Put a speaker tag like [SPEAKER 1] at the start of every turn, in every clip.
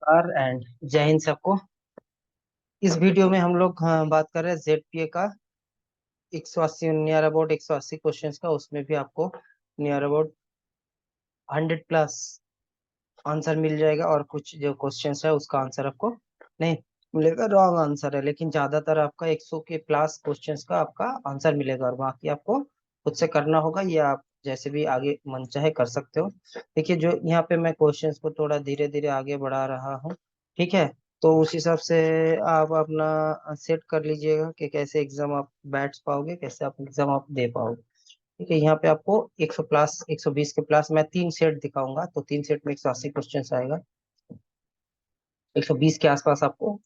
[SPEAKER 1] नमस्कार एंड जय हिंद सबको। इस वीडियो में हम लोग बात कर रहे हैं जेडपीए का 180 नियर अबाउट 180 क्वेश्चंस का। उसमें भी आपको नियर अबाउट 100 प्लस आंसर मिल जाएगा, और कुछ जो क्वेश्चंस है उसका आंसर आपको नहीं मिलेगा, रॉन्ग आंसर है। लेकिन ज्यादातर आपका 100 के प्लस क्वेश्चंस का आपका आंसर मिलेगा, और बाकी आपको खुद से करना होगा। ये आप जैसे भी आगे मन चाहे कर सकते हो। देखिए, जो यहाँ पे मैं क्वेश्चंस को थोड़ा धीरे धीरे आगे बढ़ा रहा हूँ, ठीक है। तो उस हिसाब से आप अपना सेट कर लीजिएगा कि कैसे एग्जाम आप बैठ पाओगे, कैसे आप एग्जाम आप दे पाओगे। ठीक है, यहाँ पे आपको 100 प्लस 120 के प्लस मैं 3 सेट दिखाऊंगा, तो 3 सेट में 180 क्वेश्चन आएगा। 120 के आसपास आपको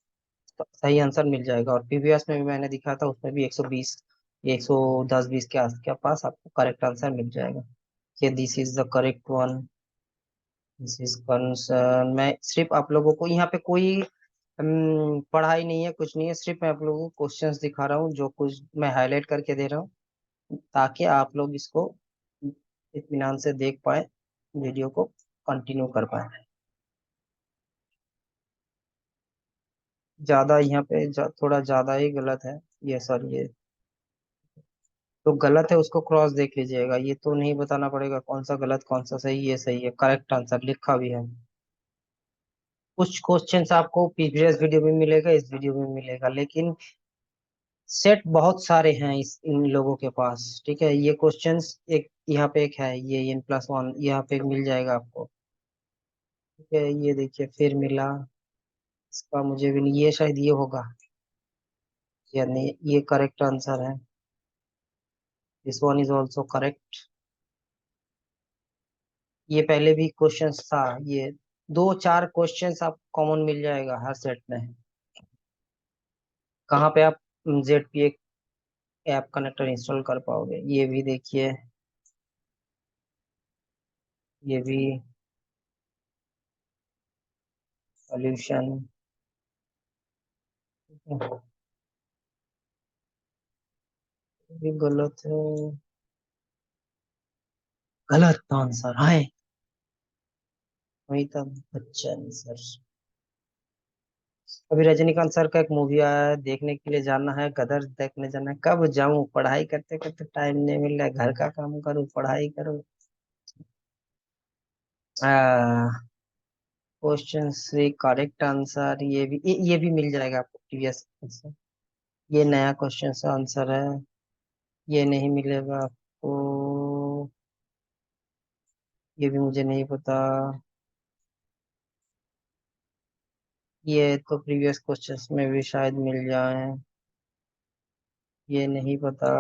[SPEAKER 1] सही आंसर मिल जाएगा। और प्रीवियस में भी मैंने दिखा था, उसमें भी 120 110-20 के पास आपको करेक्ट आंसर मिल जाएगा। ये this is the correct one. This is concern. मैं सिर्फ आप लोगों को यहाँ पे कोई पढ़ाई नहीं है, कुछ नहीं है, सिर्फ मैं आप लोगों को क्वेश्चंस दिखा रहा हूँ, जो कुछ मैं हाईलाइट करके दे रहा हूँ, ताकि आप लोग इसको इत्मीनान से देख पाए, वीडियो को कंटिन्यू कर पाए। ज्यादा यहाँ पे थोड़ा ज्यादा ही गलत है। ये सॉरी, ये तो गलत है, उसको क्रॉस देख लीजिएगा। ये तो नहीं बताना पड़ेगा कौन सा गलत कौन सा सही। ये सही है, करेक्ट आंसर लिखा भी है। कुछ क्वेश्चंस आपको प्रीवियस वीडियो में मिलेगा, इस वीडियो में मिलेगा, लेकिन सेट बहुत सारे हैं इन लोगों के पास। ठीक है, ये क्वेश्चंस एक यहाँ पे एक है, ये n+1 यहाँ पे एक मिल जाएगा आपको। ठीक है, ये देखिए फिर मिला। इसका मुझे भी नहीं, ये शायद ये होगा या नहीं। ये करेक्ट आंसर है। This one is also correct. ये पहले भी क्वेश्चंस था। ये 2-4 क्वेश्चंस आप कॉमन मिल जाएगा हर सेट में। कहाँ पे आप जेडपीए ऐप कनेक्टर इंस्टॉल कर पाओगे, ये भी देखिए। ये भी सॉल्यूशन। भी गलत है। गलत आंसर है। अमिताभ बच्चन सर। अभी रजनीकांत सर का एक मूवी आया है, देखने के लिए जाना है, गदर देखने जाना है। कब जाऊं, पढ़ाई करते करते टाइम नहीं मिल रहा है। घर का काम करूं, पढ़ाई करूं। क्वेश्चन से करेक्ट आंसर, ये भी मिल जाएगा आपको प्रीवियस आंसर। ये नया क्वेश्चन का आंसर है। ये नहीं मिलेगा आपको। ये भी मुझे नहीं पता। ये तो प्रीवियस क्वेश्चंस में भी शायद मिल जाए। ये नहीं पता।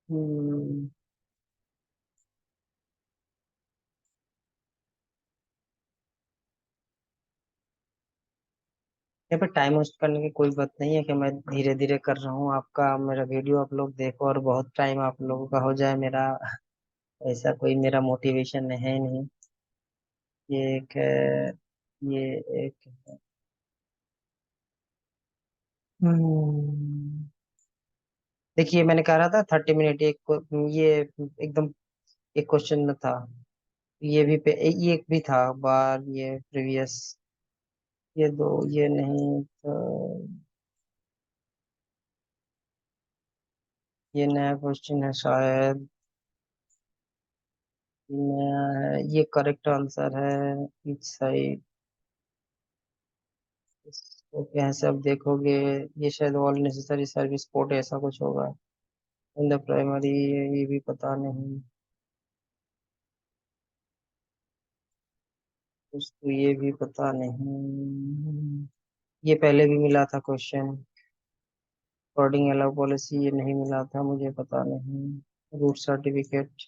[SPEAKER 1] हम्म, यहाँ पे टाइम वेस्ट करने की कोई बात नहीं है कि मैं धीरे धीरे कर रहा हूँ। आपका मेरा वीडियो आप लोग देखो और बहुत टाइम आप लोगों का हो जाए मेरा। ऐसा कोई मेरा मोटिवेशन है नहीं। ये एक है। ये एक है। हम्म, देखिए, मैंने कहा रहा था 30 मिनट ये एकदम एक क्वेश्चन में था। ये भी ये एक भी था बार, ये प्रीवियस। ये दो, ये नहीं तो। ये नया क्वेश्चन है शायद। ये नया है, ये करेक्ट आंसर है। इट्स सही। इसको कैसे अब देखोगे। ये शायद ऑल नेसेसरी सर्विस कोड ऐसा कुछ होगा इन द प्राइमरी। ये भी पता नहीं। उसको ये भी पता नहीं। ये पहले भी मिला था क्वेश्चन। अकॉर्डिंग अलाउ पॉलिसी, ये नहीं मिला था, मुझे पता नहीं। रूट सर्टिफिकेट,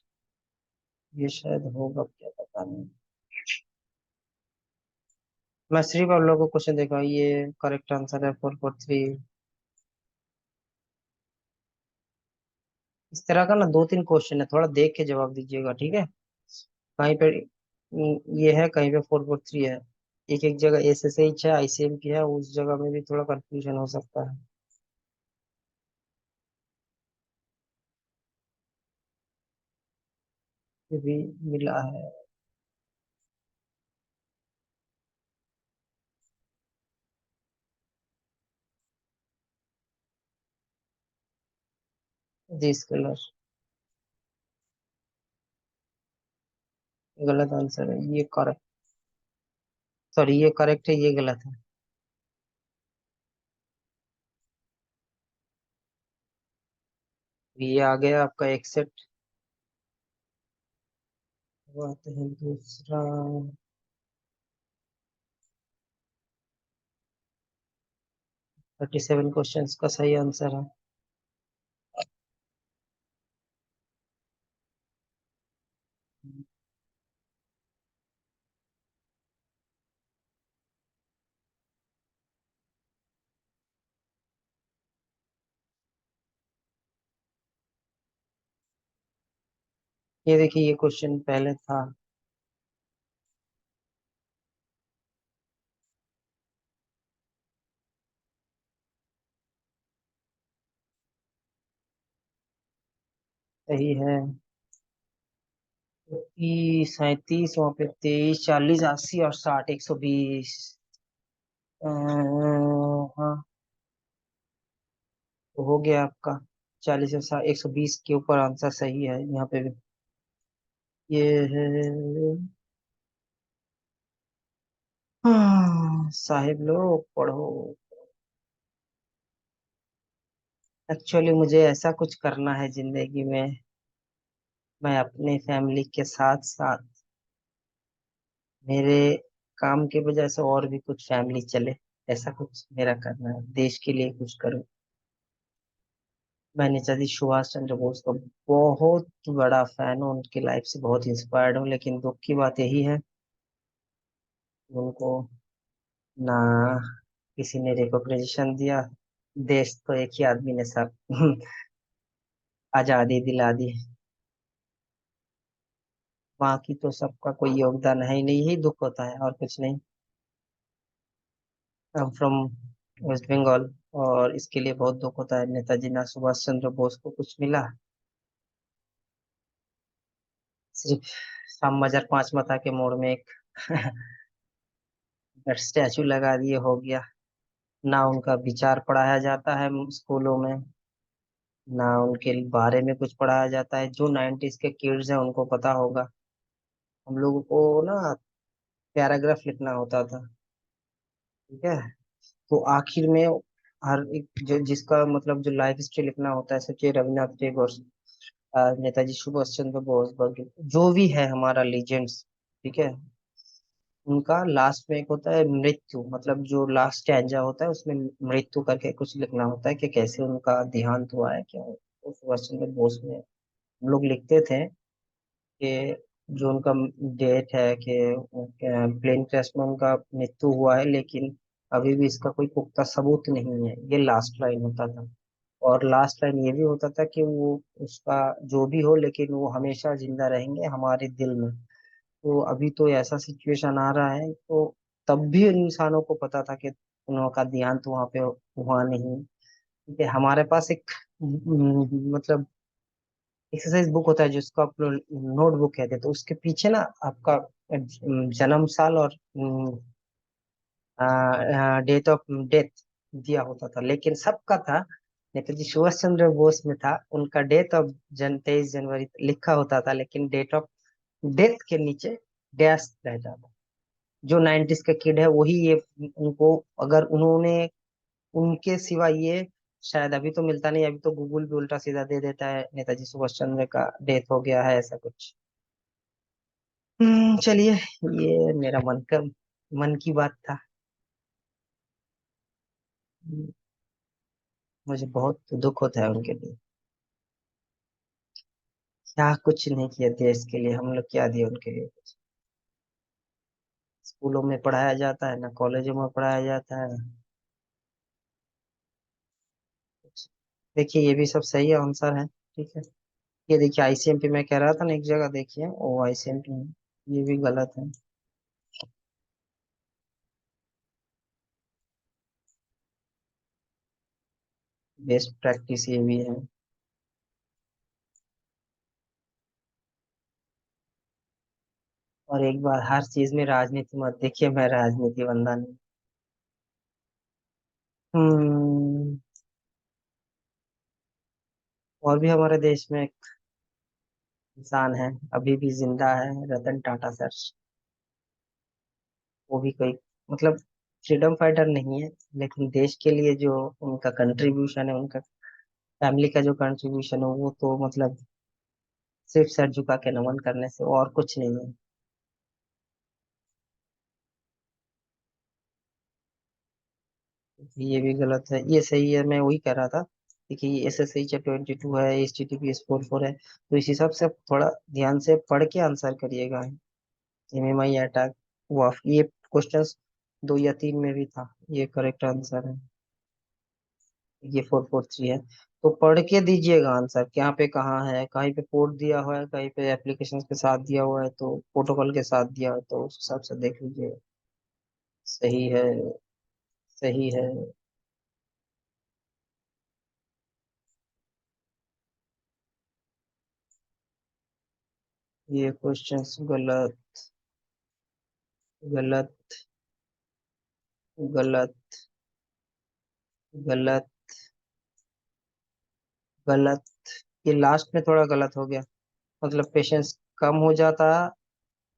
[SPEAKER 1] ये शायद होगा, क्या पता नहीं। मैं सिर्फ आप लोगों को क्वेश्चन देखा, ये करेक्ट आंसर है 443। इस तरह का ना 2-3 क्वेश्चन है, थोड़ा देख के जवाब दीजिएगा, ठीक है। कहीं पे ये है, कहीं पे 443 है। एक एक जगह SSH है, ICM की है, उस जगह में भी थोड़ा कंफ्यूजन हो सकता है। ये भी मिला है। This colour. गलत आंसर है ये, करेक्ट। सॉरी, ये करेक्ट है, ये गलत है। ये आ गया आपका एक सेट। बात है दूसरा। 37 क्वेश्चंस का सही आंसर है। ये देखिए, ये क्वेश्चन पहले था। सही है। 37, वहाँ पे 23, 40, 80 और 60, 120। हाँ, तो हो गया आपका 40 और 60, 120 के ऊपर आंसर सही है यहाँ पे भी। ये है। साहिब लोग पढ़ो। एक्चुअली मुझे ऐसा कुछ करना है जिंदगी में, मैं अपने फैमिली के साथ साथ मेरे काम के वजह से और भी कुछ फैमिली चले, ऐसा कुछ मेरा करना है, देश के लिए कुछ करूं। मैं नेताजी सुभाष चंद्र बोस का बहुत बड़ा फैन हूँ, उनकी लाइफ से बहुत इंस्पायर्ड हूँ, लेकिन दुख की बात यही है कि उनको ना किसी ने रिकॉग्निशन दिया। देश तो एक ही आदमी ने सब आजादी दिला दी। बाकी तो सबका कोई योगदान है ही नहीं, यही दुख होता है और कुछ नहीं। I am from West Bengal, और इसके लिए बहुत दुख होता है, नेताजी ना सुभाष चंद्र बोस को कुछ मिला, सिर्फ शाम बाजार पांच माथा के मोड़ में एक स्टैचू लगा दिए, हो गया। ना उनका विचार पढ़ाया जाता है स्कूलों में, ना उनके बारे में कुछ पढ़ाया जाता है। जो 90s के किड्स हैं उनको पता होगा। हम लोगों को ना पैराग्राफ लिखना होता था, ठीक है। तो आखिर में हर एक जो जिसका मतलब जो लाइफ हिस्ट्री लिखना होता है, सोचिए रविन्द्रनाथ टैगोर, नेताजी सुभाष चंद्र बोस वगैरह, जो भी है हमारा लीजेंड्स, ठीक है। उनका लास्ट में एक होता है मृत्यु, मतलब जो लास्ट स्टैंजा होता है उसमें मृत्यु करके कुछ लिखना होता है कि कैसे उनका देहांत हुआ है, क्या हुआ। तो सुभाष चंद्र बोस में हम लोग लिखते थे कि जो उनका डेट है कि प्लेन क्रैश में उनका मृत्यु हुआ है, लेकिन अभी भी इसका कोई पुख्ता सबूत नहीं है, ये लास्ट लाइन होता था। और लास्ट लाइन ये भी होता था कि वो उसका जो भी हो, लेकिन वो हमेशा जिंदा रहेंगे हमारे दिल में। तो अभी तो ऐसा सिचुएशन आ रहा है, तो तब भी इंसानों को पता था कि उनका देहांत वहां पे हुआ नहीं। ठीक है, हमारे पास एक मतलब एक्सरसाइज बुक होता है जिसको आप नोटबुक कहते हैं, तो उसके पीछे ना आपका जन्म साल और डेट ऑफ डेथ दिया होता था, लेकिन सबका था। नेताजी सुभाष चंद्र बोस में था, उनका डेट ऑफ 23 जनवरी लिखा होता था, लेकिन डेट ऑफ डेथ के नीचे डैश रहता था। जो 90s का किड है वही ये, उनको अगर उन्होंने, उनके सिवा ये शायद अभी तो मिलता नहीं, अभी तो गूगल भी उल्टा सीधा दे देता है नेताजी सुभाष चंद्र का डेथ हो गया है, ऐसा कुछ। चलिए, ये मेरा मन की बात था। हम्म, मुझे बहुत दुख होता है उनके लिए। क्या कुछ नहीं किया देश के लिए, हम लोग क्या दिए उनके लिए। स्कूलों में पढ़ाया जाता है ना, कॉलेजों में पढ़ाया जाता है। देखिए, ये भी सब सही आंसर है, ठीक है। ये देखिए, आईसीएमपी मैं कह रहा था ना, एक जगह देखिए वो आईसीएमपी है, ये भी गलत है। बेस्ट प्रैक्टिस ये भी है। और एक बार हर चीज में राजनीति मत देखिए, मैं राजनीति बंदा नहीं। हम्म और भी हमारे देश में एक इंसान है, अभी भी जिंदा है, रतन टाटा सर। वो भी कोई मतलब फ्रीडम फाइटर नहीं है, लेकिन देश के लिए जो उनका कंट्रीब्यूशन है, उनका फैमिली का जो कंट्रीब्यूशन है, वो तो मतलब सिर्फ सर झुका के नमन करने से और कुछ नहीं है। ये भी गलत है, ये सही है, मैं वही कह रहा था। देखिए ये SSH 22 है, HTTPS 44 है, तो इस हिसाब से आप थोड़ा ध्यान से पढ़ के आंसर करिएगा। MMI अटैक हुआ, ये क्वेश्चंस 2 या 3 में भी था, ये करेक्ट आंसर है। ये 443 है। तो पढ़ के दीजिएगा आंसर, क्या पे कहाँ है, कहीं पे पोर्ट दिया हुआ है, कहीं पे एप्लीकेशन के साथ दिया हुआ है, तो प्रोटोकॉल के साथ दिया है, तो उस हिसाब से देख लीजिए। सही है, सही है। ये क्वेश्चंस गलत, गलत, गलत, गलत, गलत। ये लास्ट में थोड़ा गलत हो गया, मतलब पेशेंस कम हो जाता,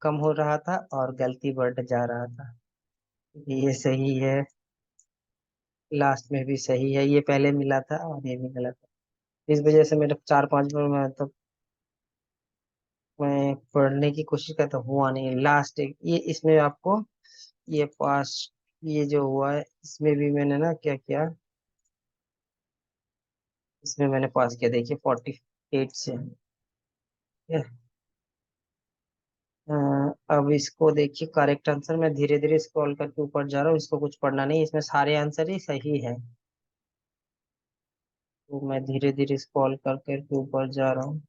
[SPEAKER 1] कम हो रहा था और गलती बढ़ जा रहा था। ये सही है, लास्ट में भी सही है, ये पहले मिला था और ये भी गलत है। इस वजह से मेरे 4 5 बार मैं पढ़ने की कोशिश करता हुआ नहीं, लास्ट एक ये इसमें आपको ये पास, ये जो हुआ है इसमें भी मैंने ना क्या किया, इसमें मैंने पास किया, देखिए 48 से। अब इसको देखिए, करेक्ट आंसर मैं धीरे धीरे स्क्रॉल करके ऊपर जा रहा हूँ, इसको कुछ पढ़ना नहीं, इसमें सारे आंसर ही सही है। तो मैं धीरे धीरे स्क्रॉल कर करके ऊपर जा रहा हूँ।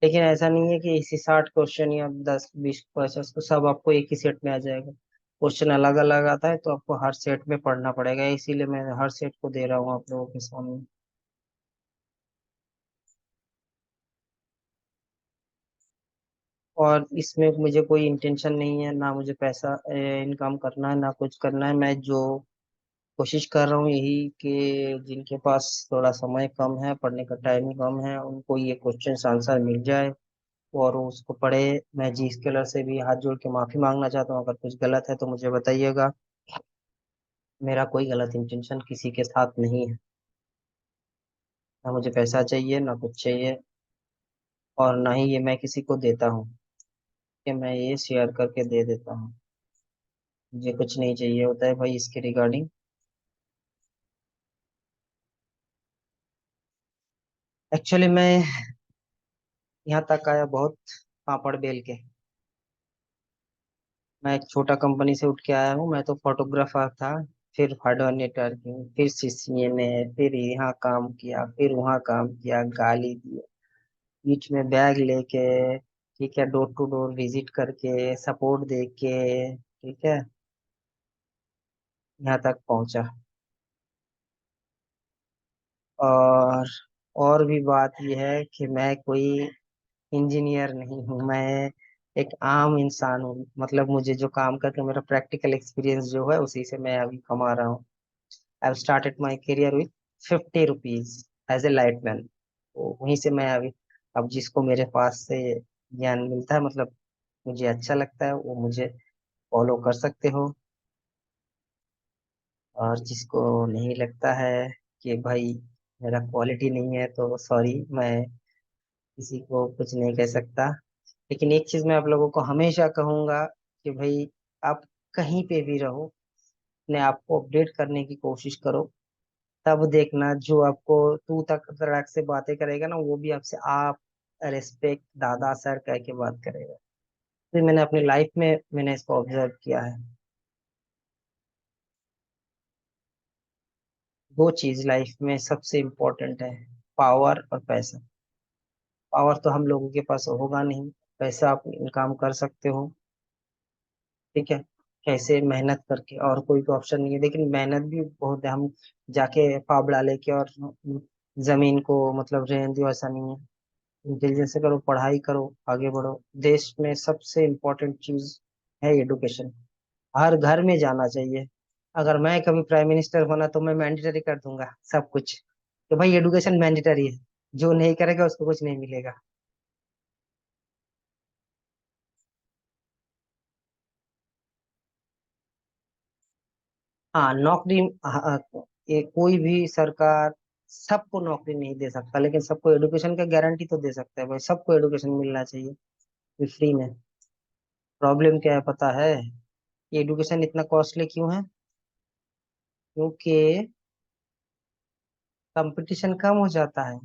[SPEAKER 1] लेकिन ऐसा नहीं है कि इसी 60 क्वेश्चन या 10 20 50 तो सब आपको एक ही सेट में आ जाएगा। क्वेश्चन अलग अलग आता है, तो आपको हर सेट में पढ़ना पड़ेगा, इसीलिए मैं हर सेट को दे रहा हूँ आप लोगों के सामने। और इसमें मुझे कोई इंटेंशन नहीं है, ना मुझे पैसा इनकम करना है, ना कुछ करना है। मैं जो कोशिश कर रहा हूँ यही कि जिनके पास थोड़ा समय कम है, पढ़ने का टाइम कम है, उनको ये क्वेश्चन आंसर मिल जाए और वो उसको पढ़े। मैं जी स्कॉलर से भी हाथ जोड़ के माफी मांगना चाहता हूँ, अगर कुछ गलत है तो मुझे बताइएगा। मेरा कोई गलत इंटेंशन किसी के साथ नहीं है, ना मुझे पैसा चाहिए, ना कुछ चाहिए, और ना ही ये मैं किसी को देता हूँ कि मैं ये शेयर करके दे देता हूँ। मुझे कुछ नहीं चाहिए होता है भाई इसके रिगार्डिंग। एक्चुअली मैं यहाँ तक आया बहुत पापड़ बेल के। मैं एक छोटा कंपनी से उठ के आया हूँ, मैं तो फोटोग्राफर था, फिर हार्डवेयर नेटवर्किंग, फिर CCNA, फिर यहाँ काम किया, फिर वहाँ काम किया, गाली दी बीच में बैग लेके, ठीक है, डोर टू डोर विजिट करके सपोर्ट दे के, ठीक है, यहाँ तक पहुंचा। और और भी बात यह है कि मैं कोई इंजीनियर नहीं हूँ, मैं एक आम इंसान हूँ, मतलब मुझे जो काम करके मेरा प्रैक्टिकल एक्सपीरियंस जो है उसी से मैं अभी कमा रहा हूँ। I started my career with ₹50 as a lightman. तो वहीं से मैं अभी, अब जिसको मेरे पास से ज्ञान मिलता है, मतलब मुझे अच्छा लगता है, वो मुझे फॉलो कर सकते हो। और जिसको नहीं लगता है कि भाई मेरा क्वालिटी नहीं है, तो सॉरी, मैं किसी को कुछ नहीं कह सकता। लेकिन एक चीज मैं आप लोगों को हमेशा कहूंगा कि भाई आप कहीं पे भी रहो, अपने आप को अपडेट करने की कोशिश करो। तब देखना जो आपको तू तक तड़ाक से बातें करेगा ना, वो भी आपसे आप, रेस्पेक्ट, दादा सर कह के बात करेगा। तो मैंने अपनी लाइफ में मैंने इसको ऑब्जर्व किया है। दो चीज लाइफ में सबसे इम्पोर्टेंट है, पावर और पैसा। पावर तो हम लोगों के पास होगा नहीं, पैसा आप इनकम कर सकते हो, ठीक है, कैसे, मेहनत करके, और कोई तो ऑप्शन नहीं है, लेकिन मेहनत भी बहुत है। हम जाके फावड़ा लेके और जमीन को मतलब रहने दो, ऐसा नहीं है। इंटेलिजेंस से करो, पढ़ाई करो, आगे बढ़ो। देश में सबसे इम्पोर्टेंट चीज है एडुकेशन, हर घर में जाना चाहिए। अगर मैं कभी प्राइम मिनिस्टर होना तो मैं मैंडेटरी कर दूंगा सब कुछ, तो भाई एडुकेशन मैंडेटरी है, जो नहीं करेगा उसको कुछ नहीं मिलेगा। हाँ नौकरी, हाँ, ये कोई भी सरकार सबको नौकरी नहीं दे सकता, लेकिन सबको एडुकेशन का गारंटी तो दे सकता है भाई, सबको एडुकेशन मिलना चाहिए फ्री में। प्रॉब्लम क्या है पता है, ये एडुकेशन इतना कॉस्टली क्यों है? क्योंकि कंपटीशन कम हो जाता है।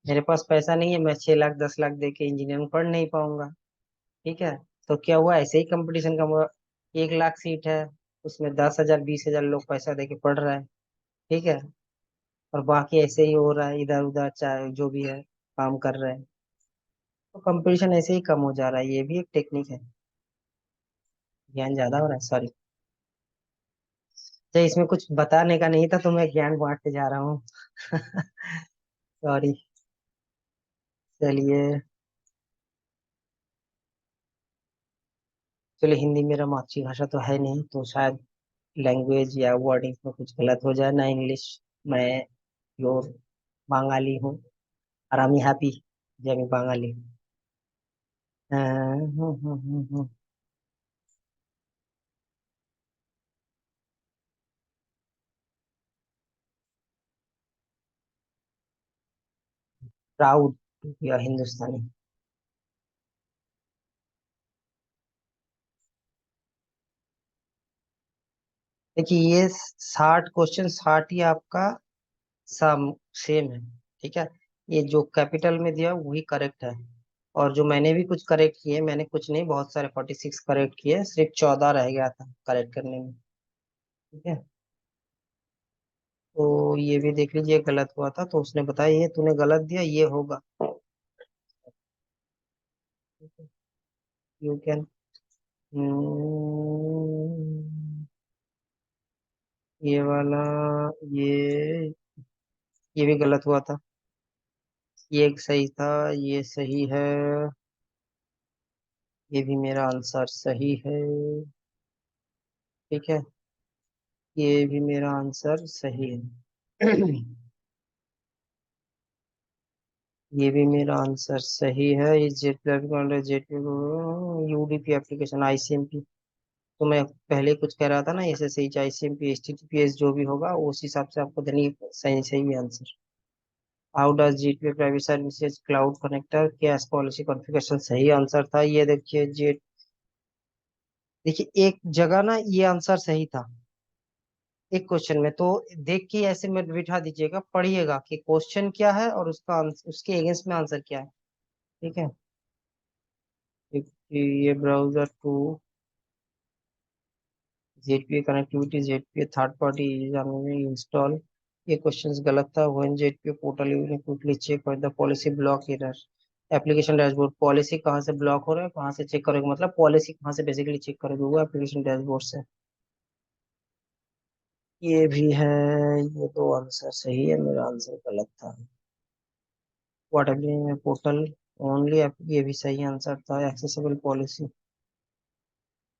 [SPEAKER 1] मेरे पास पैसा नहीं है, मैं 6 लाख 10 लाख दे के इंजीनियरिंग पढ़ नहीं पाऊंगा। ठीक है, तो क्या हुआ, ऐसे ही कंपटीशन कम हुआ। 1 लाख सीट है, उसमें 10,000 20,000 लोग पैसा दे के पढ़ रहे हैं। ठीक है, और बाकी ऐसे ही हो रहा है इधर उधर, चाहे जो भी है काम कर रहे हैं। तो कंपटीशन ऐसे ही कम हो जा रहा है, ये भी एक टेक्निक है। ज्ञान ज्यादा हो रहा है, सॉरी। तो इसमें कुछ बताने का नहीं था, तो मैं ज्ञान बांटते जा रहा हूँ। सॉरी। चलिए। चलिए, हिंदी मेरा मातृभाषा तो है नहीं, तो शायद लैंग्वेज या वर्डिंग में कुछ गलत हो जाए ना, इंग्लिश। मैं प्योर बंगाली हूँ, और আমি হ্যাপি যে আমি বাঙালি। হ্যাঁ, হুম হুম হুম হুম। प्राउड या हिंदुस्तानी। देखिए ये 60 क्वेश्चन, 60 ही आपका सम सेम है। ठीक है, ये जो कैपिटल में दिया वही करेक्ट है, और जो मैंने भी कुछ करेक्ट किए, मैंने कुछ नहीं बहुत सारे 46 करेक्ट किए, सिर्फ 14 रह गया था करेक्ट करने में। ठीक है, तो ये भी देख लीजिए गलत हुआ था, तो उसने बताया ये तूने गलत दिया, ये होगा। यू कैन, ये वाला, ये भी गलत हुआ था, ये एक सही था, ये सही है, ये भी मेरा आंसर सही है। ठीक है, ये भी मेरा आंसर सही है। ये भी मेरा आंसर सही है। ये jet platform, jet UDP application ICMP, तो मैं पहले कुछ कह रहा था ना, S S H ICMP HTTPS जो भी होगा उस हिसाब से आपको देनी, सही सही answer. How does GTP private services cloud connector cash policy configuration, सही आंसर था। ये देखिए जेट, देखिए एक जगह ना ये आंसर सही था, एक क्वेश्चन में तो, देख के ऐसे में बिठा दीजिएगा, पढ़िएगा कि क्वेश्चन क्या है और उसका उसके अगेंस्ट में आंसर क्या है। ठीक है, ये browser to ZPA connectivity, ZPA third party install, ये क्वेश्चंस गलत था। When ZPA portal user quickly check for the policy block error, application dashboard, policy कहाँ से ब्लॉक हो रहा है, कहाँ से चेक करोगे, मतलब पॉलिसी कहाँ से बेसिकली चेक करोगे, वो एप्लीकेशन डैशबोर्ड से। ये भी है, ये दो आंसर सही है, मेरा आंसर गलत था। व्हाट एप्लीकेशन पोर्टल ओनली, ये भी सही आंसर था। एक्सेसिबल पॉलिसी,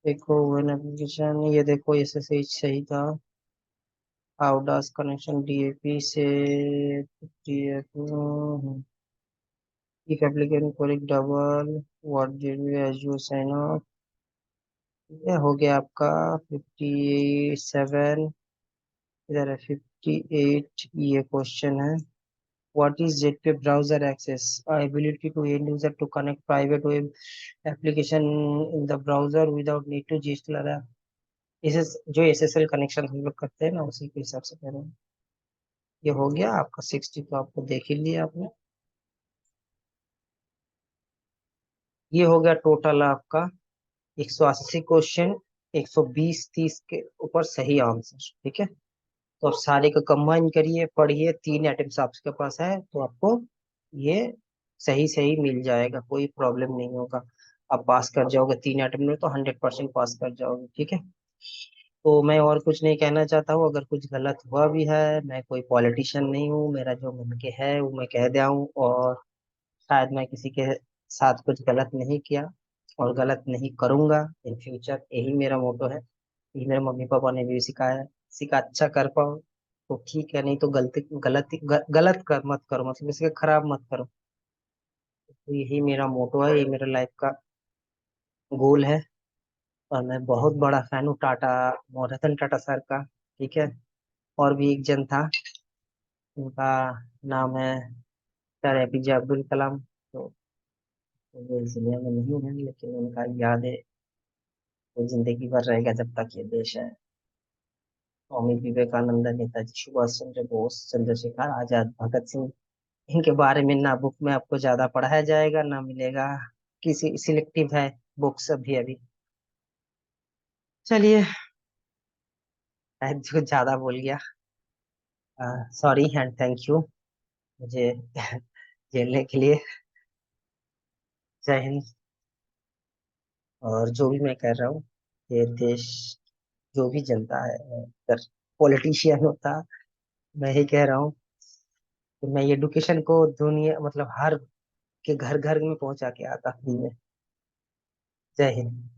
[SPEAKER 1] देखो वन एप्लीकेशन, ये देखो एसएसएच सही था। आउडास कनेक्शन डीएपी से, DAP if application correct double, what did we as you sign up, ये हो गया आपका 57, इधर है 58, ये क्वेश्चन है। What is JetPay browser access? Ability to end user to connect private web application in the browser without need to install app. इसे जो एसएसएल कनेक्शन हम लोग करते हैं ना, उसी के हिसाब से कह रहे हैं। ये हो गया आपका 60, तो आपको देख ही लिया आपने। ये हो गया टोटल आपका 180 क्वेश्चन, 120 30 के ऊपर सही आंसर। ठीक है, तो आप सारे को कंबाइन करिए, पढ़िए, 3 अटेम्प्ट आपके पास है, तो आपको ये सही सही मिल जाएगा, कोई प्रॉब्लम नहीं होगा। आप पास कर जाओगे 3 अटेम्प्ट में, तो 100% पास कर जाओगे। ठीक है, तो मैं और कुछ नहीं कहना चाहता हूँ, अगर कुछ गलत हुआ भी है, मैं कोई पॉलिटिशियन नहीं हूँ, मेरा जो मन के है वो मैं कह दिया हूँ, और शायद मैं किसी के साथ कुछ गलत नहीं किया और गलत नहीं करूंगा इन फ्यूचर, यही मेरा मोटो है। ये मेरे मम्मी पापा ने भी सिखाया है। सिखा अच्छा कर पाओ तो ठीक है, नहीं तो गलती गलत कर मत करो, मतलब इसके खराब मत करो। तो यही मेरा मोटो है, ये मेरा लाइफ का गोल है। और मैं बहुत बड़ा फैन हूँ टाटा, रतन टाटा सर का। ठीक है। और भी एक जन था, उनका नाम है सर एपीजे अब्दुल कलाम। तो वो इस दुनिया में नहीं है, लेकिन उनका याद है वो जिंदगी भर रहेगा जब तक ये देश है। स्वामी विवेकानंद, नेताजी सुभाष चंद्र बोस, चंद्रशेखर आजाद, भगत सिंह, इनके बारे में ना बुक में आपको ज्यादा पढ़ाया जाएगा ना मिलेगा, किसी सिलेक्टिव है बुक्स अभी अभी। चलिए, शायद जो ज्यादा बोल गया, सॉरी एंड थैंक यू मुझे झेलने के लिए। जय हिंद। और जो भी मैं कर रहा हूँ, ये देश, जो भी जनता है, अगर पॉलिटिशियन होता, मैं ही कह रहा हूँ कि मैं एडुकेशन को दुनिया मतलब हर के घर घर में पहुंचा के आता फ्री में। जय हिंद।